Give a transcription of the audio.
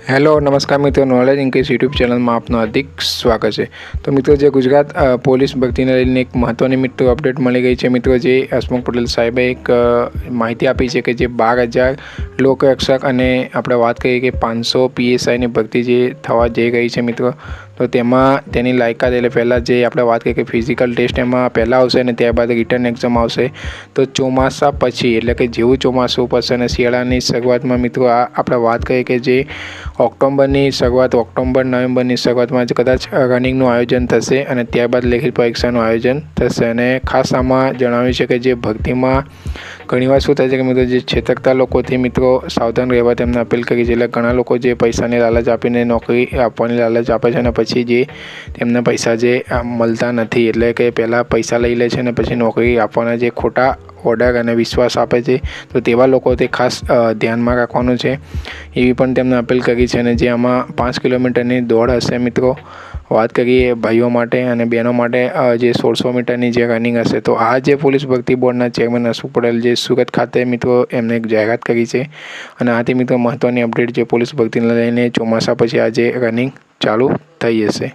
Hello નમસ્કાર મિત્રો, knowledge increase YouTube ચેનલમાં આપનું હાર્દિક સ્વાગત છે। તો મિત્રો, જે ગુજરાત પોલીસ ભરતીને લઈને એક મહત્ત્વની મિત્રો અપડેટ મળી ગઈ છે। મિત્રો, જે હસમુખ પટેલ સાહેબે એક માહિતી આપી છે કે જે 12,000 લોકરક્ષક અને આપણે વાત કરીએ કે 500 PSIની ભરતી જે થવા જઈ રહી છે મિત્રો, તો તેમાં તેની લાયકાત એટલે પહેલાં જે આપણે વાત કરીએ કે ફિઝિકલ ટેસ્ટ એમાં પહેલાં આવશે અને ત્યારબાદ રિટર્ન એક્ઝામ આવશે। તો ચોમાસા પછી એટલે કે જેવું ચોમાસું પડશે અને શિયાળાની શરૂઆતમાં મિત્રો આપણે વાત કરીએ કે જે ઓક્ટોબરની શરૂઆત નવેમ્બરની શરૂઆતમાં જ કદાચ રનિંગનું આયોજન થશે અને ત્યારબાદ લેખિત પરીક્ષાનું આયોજન થશે। અને ખાસ આમાં જણાવ્યું છે કે જે ભરતીમાં ઘણીવાર શું થાય છે કે મિત્રો, જે છેતરતા લોકોથી મિત્રો સાવધાન રહેવા તેમને અપીલ કરી છે। એટલે ઘણા લોકો જે પૈસાની લાલચ આપીને નોકરી આપવાની લાલચ આપે છે અને પછી જે તેમને પૈસા જે મળતા નથી, એટલે કે પહેલાં પૈસા લઈ લે છે અને પછી નોકરી આપવાના જે ખોટા ઓર્ડર અને વિશ્વાસ આપે છે, તો તેવા લોકો તે ખાસ ધ્યાનમાં રાખવાનું છે એવી પણ તેમને અપીલ કરી છે। અને જે આમાં 5 કિલોમીટરની દોડ હશે મિત્રો, વાત કરીએ ભાઈઓ માટે અને બહેનો માટે જે 1600 મીટરની જે રનિંગ હશે, તો આ જે પોલીસ ભરતી બોર્ડના ચેરમેન હસમુખ પટેલ જે સુરત ખાતે મિત્રો એમને એક જાહેરાત કરી છે। અને આથી મિત્રો મહત્ત્વની અપડેટ જે પોલીસ ભરતીને લઈને ચોમાસા પછી આજે રનિંગ ચાલુ થઈ જશે।